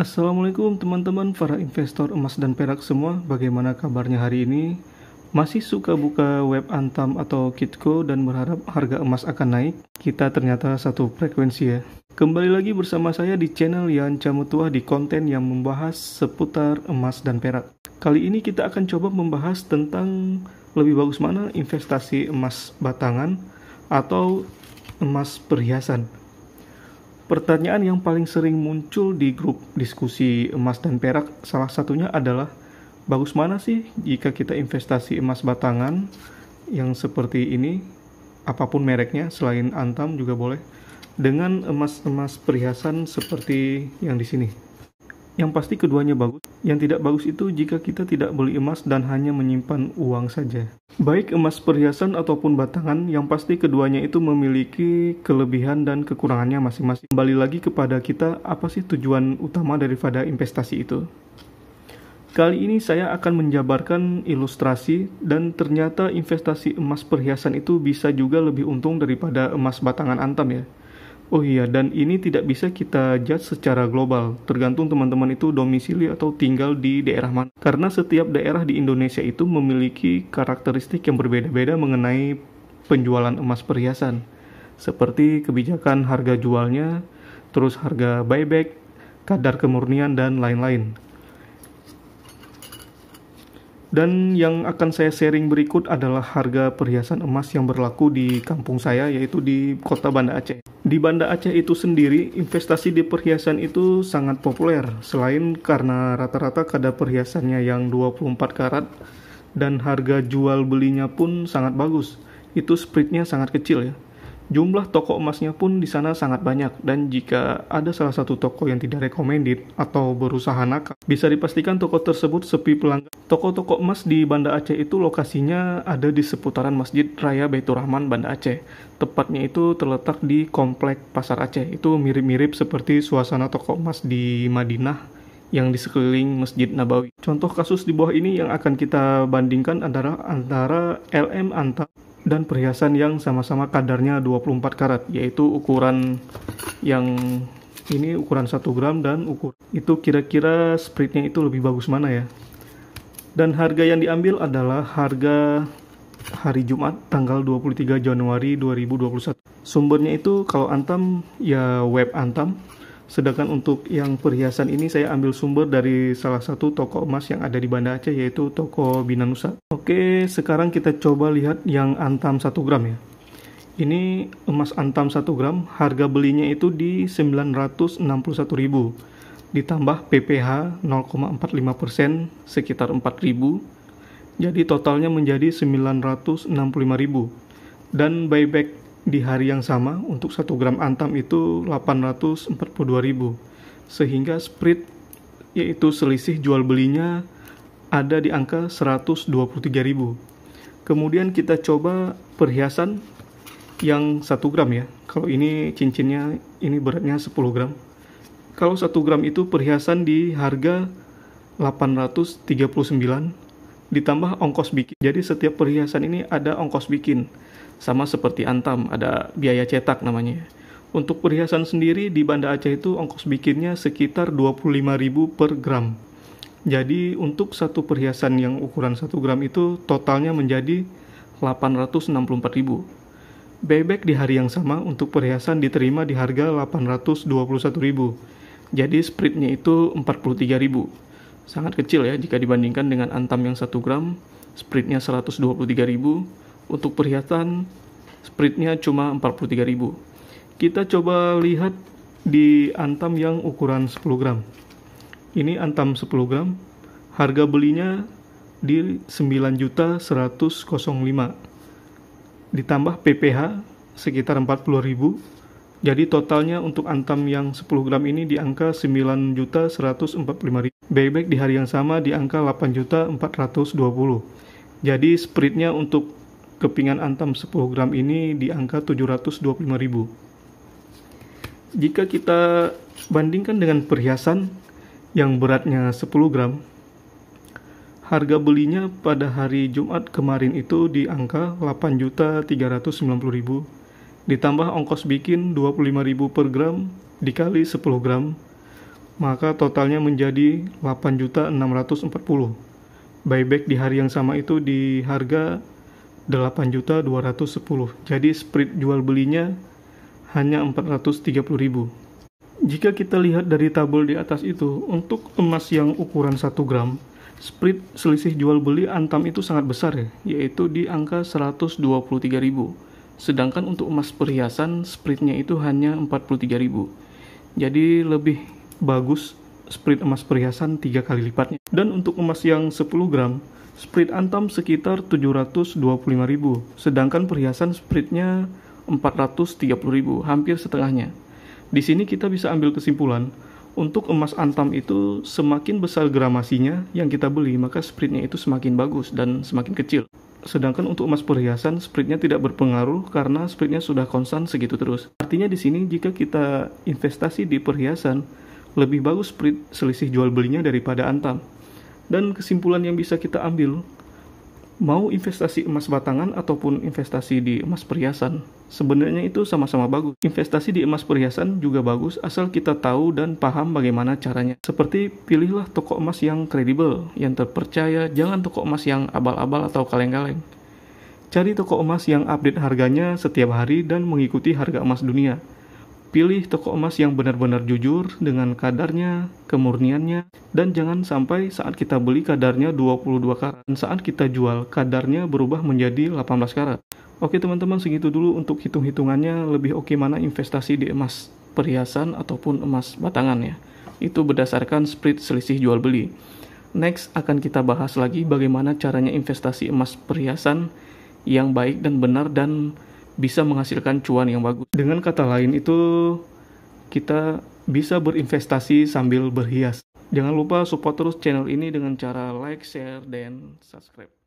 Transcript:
Assalamualaikum teman-teman para investor emas dan perak semua. Bagaimana kabarnya hari ini? Masih suka buka web Antam atau Kitco dan berharap harga emas akan naik? Kita ternyata satu frekuensi ya. Kembali lagi bersama saya di channel Yanca Mutua di konten yang membahas seputar emas dan perak. Kali ini kita akan coba membahas tentang lebih bagus mana investasi emas batangan atau emas perhiasan. Pertanyaan yang paling sering muncul di grup diskusi emas dan perak salah satunya adalah bagus mana sih jika kita investasi emas batangan yang seperti ini, apapun mereknya selain Antam juga boleh, dengan emas-emas perhiasan seperti yang di sini. Yang pasti keduanya bagus. Yang tidak bagus itu jika kita tidak beli emas dan hanya menyimpan uang saja. Baik emas perhiasan ataupun batangan, yang pasti keduanya itu memiliki kelebihan dan kekurangannya masing-masing. Kembali lagi kepada kita, apa sih tujuan utama daripada investasi itu? Kali ini saya akan menjabarkan ilustrasi dan ternyata investasi emas perhiasan itu bisa juga lebih untung daripada emas batangan Antam ya. Oh iya, dan ini tidak bisa kita judge secara global, tergantung teman-teman itu domisili atau tinggal di daerah mana. Karena setiap daerah di Indonesia itu memiliki karakteristik yang berbeda-beda mengenai penjualan emas perhiasan. Seperti kebijakan harga jualnya, terus harga buyback, kadar kemurnian, dan lain-lain. Dan yang akan saya sharing berikut adalah harga perhiasan emas yang berlaku di kampung saya, yaitu di kota Banda Aceh. Di Banda Aceh itu sendiri, investasi di perhiasan itu sangat populer. Selain karena rata-rata kadar perhiasannya yang 24 karat, dan harga jual belinya pun sangat bagus. Itu spreadnya sangat kecil ya. Jumlah toko emasnya pun di sana sangat banyak, dan jika ada salah satu toko yang tidak recommended atau berusaha nakal, bisa dipastikan toko tersebut sepi pelanggan. Toko-toko emas di Banda Aceh itu lokasinya ada di seputaran Masjid Raya Baitur Rahman Banda Aceh. Tepatnya itu terletak di Komplek Pasar Aceh. Itu mirip-mirip seperti suasana toko emas di Madinah yang di sekeliling Masjid Nabawi. Contoh kasus di bawah ini yang akan kita bandingkan adalah antara LM Antam dan perhiasan yang sama-sama kadarnya 24 karat, yaitu ukuran yang ini ukuran 1 gram dan ukur itu kira-kira spreadnya itu lebih bagus mana ya. Dan harga yang diambil adalah harga hari Jumat tanggal 23 Januari 2021. Sumbernya itu kalau Antam ya web Antam. Sedangkan untuk yang perhiasan ini saya ambil sumber dari salah satu toko emas yang ada di Banda Aceh, yaitu toko Binanusa. Oke, sekarang kita coba lihat yang Antam 1 gram ya. Ini emas Antam 1 gram, harga belinya itu di 961.000. Ditambah PPh 0,45% sekitar 4.000. Jadi totalnya menjadi 965.000. Dan buyback di hari yang sama untuk 1 gram Antam itu 842.000, sehingga spread yaitu selisih jual belinya ada di angka 123.000. Kemudian kita coba perhiasan yang 1 gram ya. Kalau ini cincinnya ini beratnya 10 gram. Kalau 1 gram itu perhiasan di harga 839 ditambah ongkos bikin. Jadi setiap perhiasan ini ada ongkos bikin. Sama seperti Antam, ada biaya cetak namanya. Untuk perhiasan sendiri di Banda Aceh itu ongkos bikinnya sekitar 25.000 per gram. Jadi untuk satu perhiasan yang ukuran 1 gram itu totalnya menjadi 864.000. Buyback di hari yang sama untuk perhiasan diterima di harga 821.000. Jadi spreadnya itu 43.000. Sangat kecil ya jika dibandingkan dengan Antam yang 1 gram, spreadnya 123.000. Untuk perhiasan, spreadnya cuma 43.000. Kita coba lihat di Antam yang ukuran 10 gram. Ini Antam 10 gram, harga belinya di 9.100.005. Ditambah PPh sekitar 40.000. Jadi totalnya untuk Antam yang 10 gram ini di angka 9.145.000. Buyback di hari yang sama di angka 8.420. Jadi spreadnya untuk kepingan Antam 10 gram ini di angka 725.000. Jika kita bandingkan dengan perhiasan yang beratnya 10 gram, harga belinya pada hari Jumat kemarin itu di angka 8.390.000. Ditambah ongkos bikin 25.000 per gram dikali 10 gram. maka totalnya menjadi 8.640. Buyback di hari yang sama itu di harga 8.210. Jadi spread jual belinya hanya 430.000. Jika kita lihat dari tabel di atas itu, untuk emas yang ukuran 1 gram, spread selisih jual beli Antam itu sangat besar ya, yaitu di angka 123.000. Sedangkan untuk emas perhiasan, spreadnya itu hanya 43.000. Jadi lebih bagus spread emas perhiasan 3 kali lipatnya. Dan untuk emas yang 10 gram, spread Antam sekitar 725.000. Sedangkan perhiasan spreadnya 430.000, hampir setengahnya. Di sini kita bisa ambil kesimpulan, untuk emas Antam itu semakin besar gramasinya yang kita beli, maka spreadnya itu semakin bagus dan semakin kecil. Sedangkan untuk emas perhiasan, spreadnya tidak berpengaruh karena spreadnya sudah konstan segitu terus. Artinya di sini jika kita investasi di perhiasan, lebih bagus spread selisih jual belinya daripada Antam. Dan kesimpulan yang bisa kita ambil, mau investasi emas batangan ataupun investasi di emas perhiasan, sebenarnya itu sama-sama bagus. Investasi di emas perhiasan juga bagus asal kita tahu dan paham bagaimana caranya. Seperti pilihlah toko emas yang kredibel, yang terpercaya, jangan toko emas yang abal-abal atau kaleng-kaleng. Cari toko emas yang update harganya setiap hari dan mengikuti harga emas dunia. Pilih toko emas yang benar-benar jujur dengan kadarnya, kemurniannya, dan jangan sampai saat kita beli kadarnya 22 karat, dan saat kita jual kadarnya berubah menjadi 18 karat. Oke teman-teman, segitu dulu untuk hitung-hitungannya lebih oke mana investasi di emas perhiasan ataupun emas batangan ya. Itu berdasarkan spread selisih jual beli. Next akan kita bahas lagi bagaimana caranya investasi emas perhiasan yang baik dan benar dan bisa menghasilkan cuan yang bagus. Dengan kata lain itu kita bisa berinvestasi sambil berhias. Jangan lupa support terus channel ini dengan cara like, share, dan subscribe.